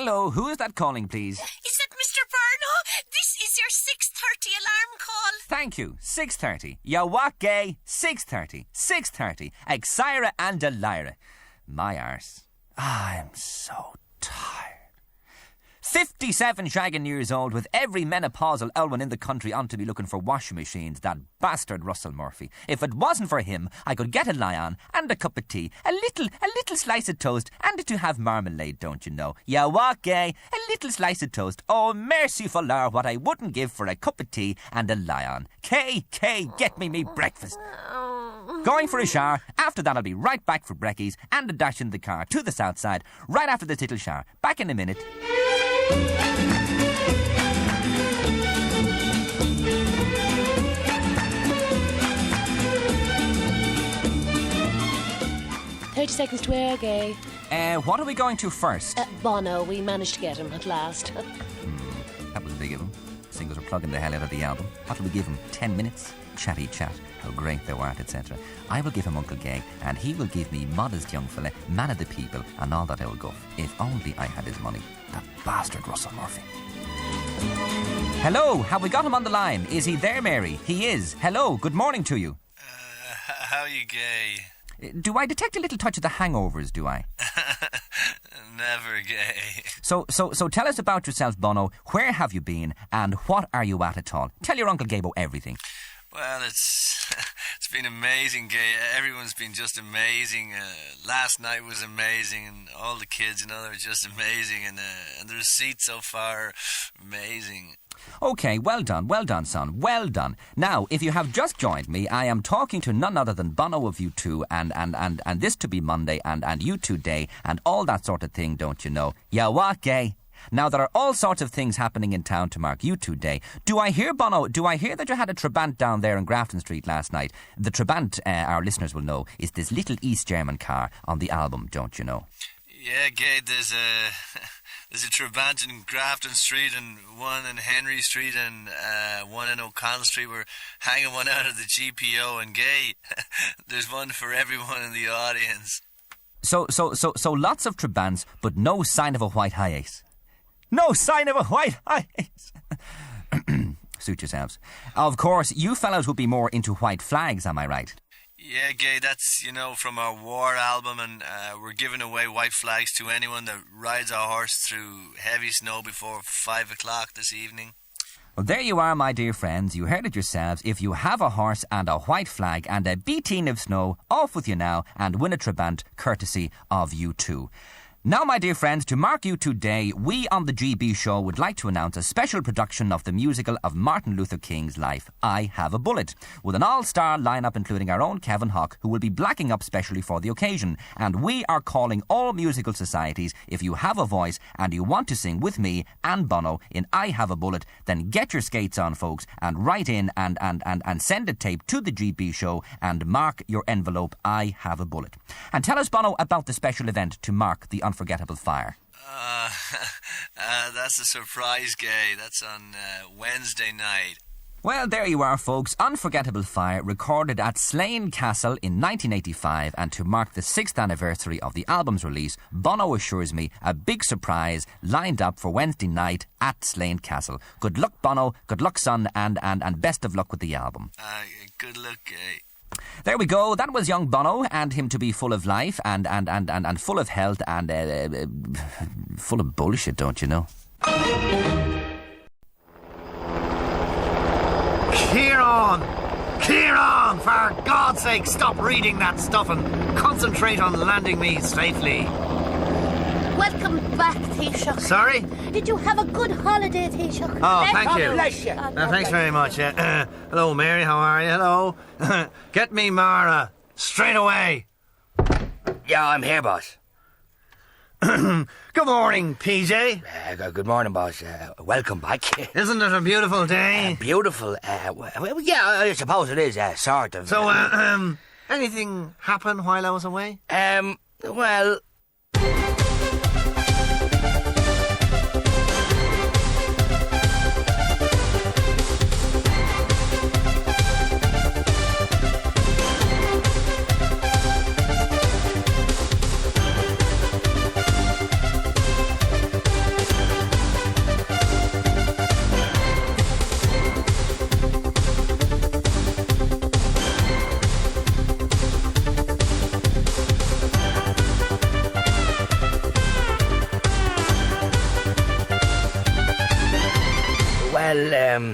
Hello, who is that calling, please? Is that Mr. Byrne? This is your 6:30 alarm call. Thank you. 6:30. Ya what gay? 6:30. 6:30. Exira and Delira. My arse. I'm so tired. 57 shagging years old with every menopausal Elwyn in the country on to be looking for washing machines, that bastard Russell Murphy. If it wasn't for him, I could get a lie on and a cup of tea, a little slice of toast, and to have marmalade, don't you know? Ya what gay? A little slice of toast. Oh, merciful Lord, what I wouldn't give for a cup of tea and a lie on. K, get me breakfast. Going for a shower. After that I'll be right back for brekkies and a dash in the car to the south side, right after the tittle shower. Back in a minute. 30 seconds to air, Gay. What are we going to first? Bono, we managed to get him at last. That was big of him. Singles are plugging the hell out of the album. What will we give him? 10 minutes? Chatty chat. How great thou art, etc. I will give him Uncle Gay, and he will give me Modest Young Fella, Man of the People, and all that old guff. If only I had his money. That bastard Russell Murphy. Hello, have we got him on the line? Is he there, Mary? He is. Hello, good morning to you. How you gay? Do I detect a little touch of the hangovers, do I? Never gay. So tell us about yourself, Bono. Where have you been, and what are you at all? Tell your Uncle Gabo everything. Well, it's been amazing, gay. Everyone's been just amazing. Last night was amazing, and all the kids, they were just amazing, and the receipts so far, amazing. OK, well done, son, well done. Now, if you have just joined me, I am talking to none other than Bono of U2, and this to be Monday, and U2 Day, and all that sort of thing, don't you know? Ya what, gay? Now, there are all sorts of things happening in town to mark U2 Day. Do I hear, Bono, that you had a Trabant down there in Grafton Street last night? The Trabant, our listeners will know, is this little East German car on the album, don't you know? Yeah, gay, there's a Trabant in Grafton Street and one in Henry Street and one in O'Connell Street. We're hanging one out of the GPO, and gay, there's one for everyone in the audience. So lots of Trabants, but no sign of a white Hiace. No sign of a white Hiace. Suit yourselves. Of course, you fellows would be more into white flags, am I right? Yeah, gay, that's, from our war album, and we're giving away white flags to anyone that rides a horse through heavy snow before 5 o'clock this evening. Well, there you are, my dear friends. You heard it yourselves. If you have a horse and a white flag and a beating of snow, off with you now and win a Trabant courtesy of U2. Now, my dear friends, to mark U2 Day, we on the GB show would like to announce a special production of the musical of Martin Luther King's life, I Have a Bullet, with an all-star lineup including our own Kevin Hawke, who will be blacking up specially for the occasion. And we are calling all musical societies. If you have a voice and you want to sing with me and Bono in I Have a Bullet, then get your skates on, folks, and write in and send a tape to the GB show and mark your envelope I Have a Bullet. And tell us, Bono, about the special event to mark the unforgettable fire. That's a surprise, gay. That's on Wednesday night. Well, there you are, folks. Unforgettable Fire, recorded at Slane Castle in 1985, and to mark the 6th anniversary of the album's release, Bono assures me a big surprise lined up for Wednesday night at Slane Castle. Good luck, Bono. Good luck, son, and best of luck with the album. Good luck, gay. There we go. That was young Bono, and him to be full of life and full of health and full of bullshit, don't you know? Kieran! For God's sake, stop reading that stuff and concentrate on landing me safely. Welcome back, Taoiseach. Sorry? Did you have a good holiday, Taoiseach? Oh, thank you. Bless you. Thanks very much. Hello, Mary, how are you? Hello. Get me Mara, straight away. Yeah, I'm here, boss. Good morning, PJ. Good morning, boss. Welcome back. Isn't it a beautiful day? Beautiful. Well, yeah, I suppose it is, sort of. So, anything happen while I was away? Well...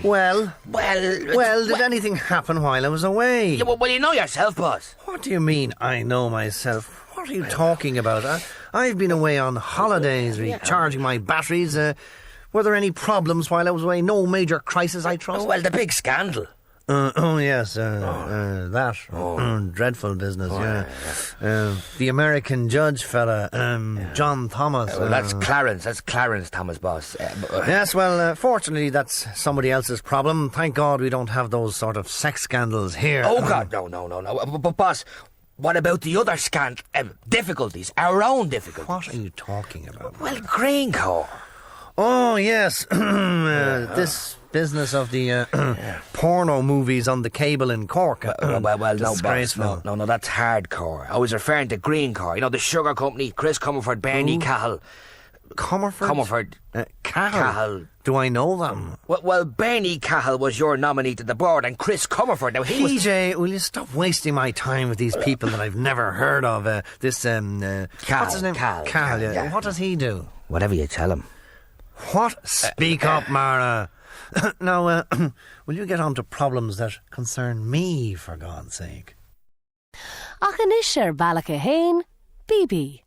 Well, Did anything happen while I was away? yeah, well, you know yourself, boss. What do you mean, I know myself? What are you talking about? I've been away on holidays, recharging my batteries. Were there any problems while I was away? No major crisis, I trust? Well, the big scandal. Yes, that. Dreadful business, the American judge fella, John Thomas. Well, that's Clarence Thomas, boss. Yes, well, fortunately that's somebody else's problem. Thank God we don't have those sort of sex scandals here. Oh, God, no. But, boss, what about the other difficulties, our own difficulties? What are you talking about? Well, Green Corps. Oh, yes. This business of the porno movies on the cable in Cork. No, boss. Disgraceful. No, that's hardcore. I was referring to Green Corps. You know, the sugar company, Chris Comerford, Bernie Cahill. Comerford? Cahill. Do I know them? Well, Bernie Cahill was your nominee to the board, and Chris Comerford. Now, he was... PJ, will you stop wasting my time with these people that I've never heard of? What's his name? Cahill, yeah. What does he do? Whatever you tell him. What? Speak up, Mara. Now, will you get on to problems that concern me, for God's sake? Achanisher Balakahain, BB.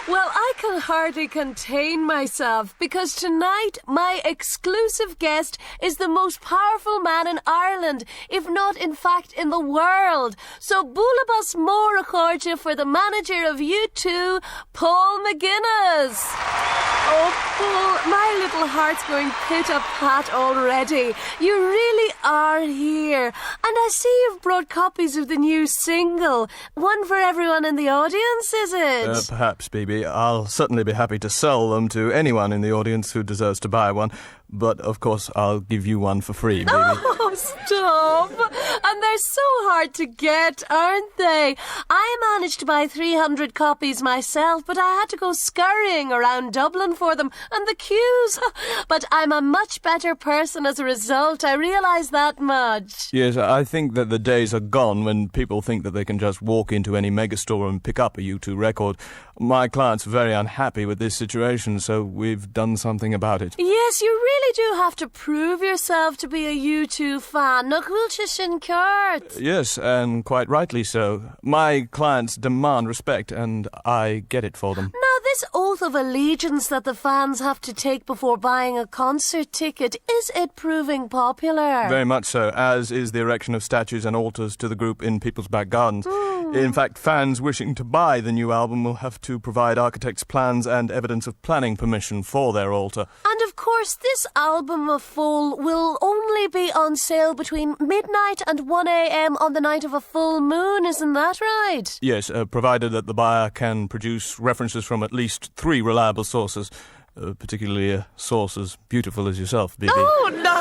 Well, I can hardly contain myself because tonight my exclusive guest is the most powerful man in Ireland, if not in fact in the world. So Búlabas Mór Accordia for the manager of U2, Paul McGuinness. Oh, Paul, my little heart's going pit-a-pat already. You really are here. And I see you've brought copies of the new single. One for everyone in the audience, is it? Perhaps, BB. I'll certainly be happy to sell them to anyone in the audience who deserves to buy one. But, of course, I'll give you one for free, baby. Oh, stop. And they're so hard to get, aren't they? I managed to buy 300 copies myself, but I had to go scurrying around Dublin for them, and the queues. But I'm a much better person as a result. I realise that much. Yes, I think that the days are gone when people think that they can just walk into any megastore and pick up a U2 record. My client's very unhappy with this situation, so we've done something about it. Yes, you really do have to prove yourself to be a U2 fan. Yes, and quite rightly so. My clients demand respect, and I get it for them. Now, this oath of allegiance that the fans have to take before buying a concert ticket, is it proving popular? Very much so, as is the erection of statues and altars to the group in people's back gardens. In fact, fans wishing to buy the new album will have to provide architects' plans and evidence of planning permission for their altar. And of course, this album of Full will only be on sale between midnight and 1 a.m. on the night of a full moon, isn't that right? Yes, provided that the buyer can produce references from at least 3 reliable sources, particularly a source as beautiful as yourself, BB. Oh, no!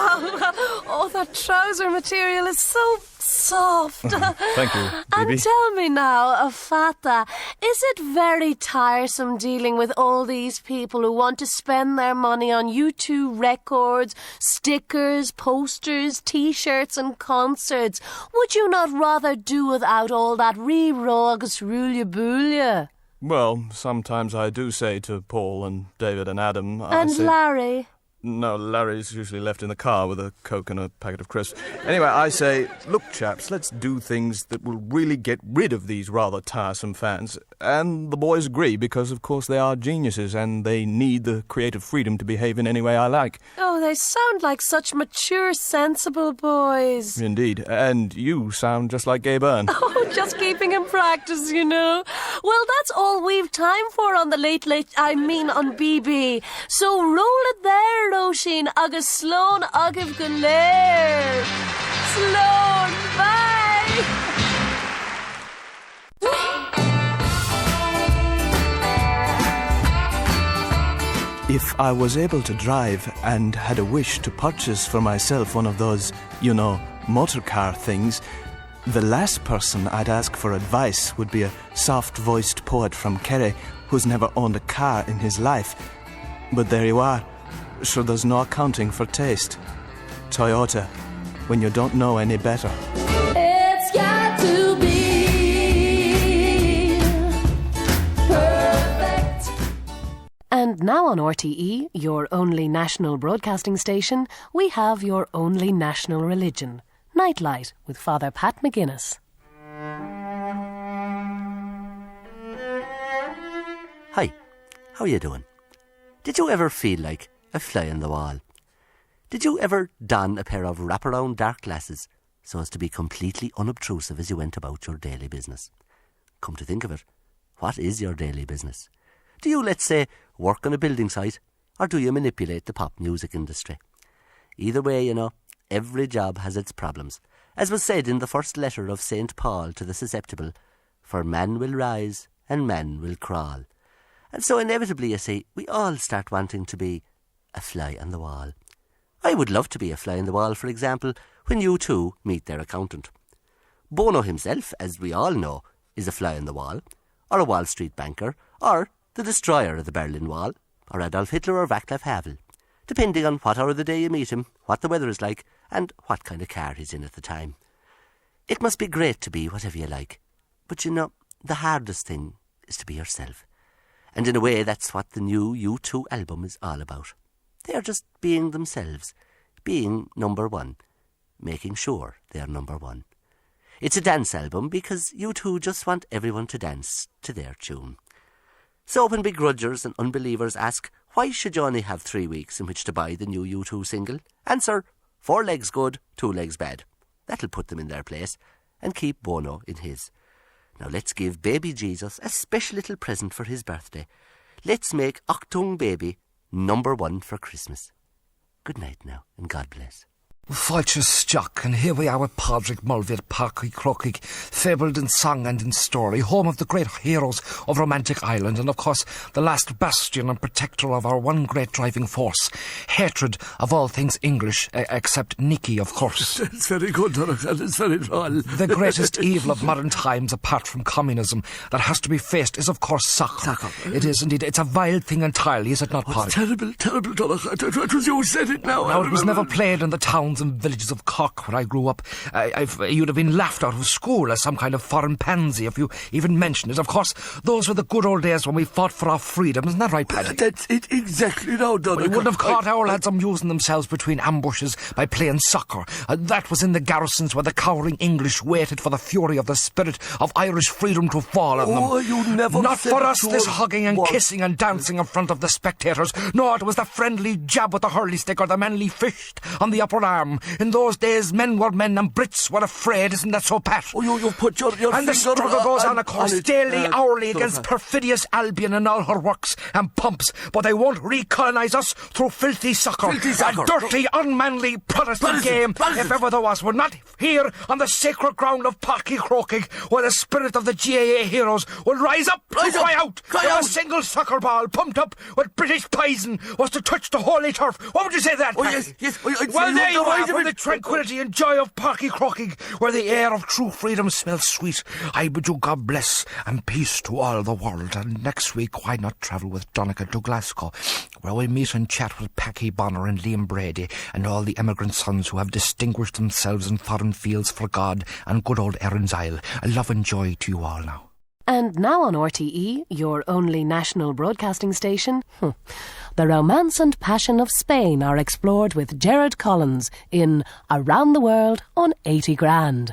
Oh, that trouser material is so soft. Thank you, BB. And tell me now, Afata, is it very tiresome dealing with all these people who want to spend their money on U2 records, stickers, posters, T-shirts and concerts? Would you not rather do without all that re-rogus rulia-boolia? Well, sometimes I do say to Paul and David and Adam... And Larry? No, Larry's usually left in the car with a Coke and a packet of crisps. Anyway, I say, look, chaps, let's do things that will really get rid of these rather tiresome fans. And the boys agree, because, of course, they are geniuses and they need the creative freedom to behave in any way I like. Oh, they sound like such mature, sensible boys. Indeed. And you sound just like Gay Byrne. Oh, just keeping in practice, you know. Well, that's all we've time for on the on BB. So roll it there, Roisin, agus Sloan agaibh go léir. Sloan, bye! If I was able to drive and had a wish to purchase for myself one of those, motor car things, the last person I'd ask for advice would be a soft-voiced poet from Kerry who's never owned a car in his life. But there you are. Sure, there's no accounting for taste. Toyota, when you don't know any better. It's now on RTE, your only national broadcasting station, we have your only national religion. Nightlight with Father Pat McGuinness. Hi, how are you doing? Did you ever feel like a fly on the wall? Did you ever don a pair of wraparound dark glasses so as to be completely unobtrusive as you went about your daily business? Come to think of it, what is your daily business? Do you, let's say, work on a building site, or do you manipulate the pop music industry? Either way, you know, every job has its problems. As was said in the first letter of St. Paul to the susceptible, for man will rise and man will crawl. And so inevitably, you see, we all start wanting to be a fly on the wall. I would love to be a fly on the wall, for example, when you two meet their accountant. Bono himself, as we all know, is a fly on the wall, or a Wall Street banker, or the destroyer of the Berlin Wall, or Adolf Hitler or Václav Havel, depending on what hour of the day you meet him, what the weather is like, and what kind of car he's in at the time. It must be great to be whatever you like, but you know, the hardest thing is to be yourself. And in a way, that's what the new U2 album is all about. They are just being themselves, being number one, making sure they are number one. It's a dance album because U2 just want everyone to dance to their tune. So when begrudgers and unbelievers ask, why should you only have 3 weeks in which to buy the new U2 single? Answer, 4 legs good, 2 legs bad. That'll put them in their place and keep Bono in his. Now let's give baby Jesus a special little present for his birthday. Let's make Achtung Baby number one for Christmas. Good night now, and God bless. Falches Jock, and here we are with Padraig Mulvey at Parky Crokig, fabled in song and in story, home of the great heroes of Romantic Ireland, and of course the last bastion and protector of our one great driving force, hatred of all things English, except Nicky, of course. It's very good, Donald, it's very droll. The greatest evil of modern times, apart from communism, that has to be faced is, of course, soccer. It is indeed. It's a vile thing entirely, is it not, Padraig? Terrible, terrible, Donald. It was you who said it now. Now, it was never played in the towns and villages of Cork where I grew up. You'd have been laughed out of school as some kind of foreign pansy if you even mentioned it. Of course, those were the good old days when we fought for our freedom. Isn't that right, Paddy? That's it exactly now, Donald. You wouldn't have caught our lads amusing themselves between ambushes by playing soccer. That was in the garrisons where the cowering English waited for the fury of the spirit of Irish freedom to fall on them. Oh, you never Not said for us, that this hugging and kissing and dancing in front of the spectators. No, it was the friendly jab with the hurley stick or the manly fist on the upper arm. In those days, men were men and Brits were afraid, isn't that so, Pat? Oh, you put your and the struggle goes on, of course, daily, hourly, against Donald. perfidious Albion and all her works and pumps. But they won't recolonise us through filthy soccer. A dirty, unmanly Protestant game, if ever there was. We're not here on the sacred ground of Parky Crokig, where the spirit of the GAA heroes will rise up and cry out. If a single soccer ball pumped up with British poison was to touch the holy turf. What would you say to that, Pat? Yes. Well, there you are, with the tranquility and joy of Parky Crokig, where the air of true freedom smells sweet. I bid you God bless and peace to all the world. And next week, why not travel with Donegal to Glasgow, where we meet and chat with Packy Bonner and Liam Brady and all the emigrant sons who have distinguished themselves in foreign fields for God and good old Erin's Isle. A love and joy to you all now. And now on RTE, your only national broadcasting station, the romance and passion of Spain are explored with Gerard Collins in Around the World on 80 Grand.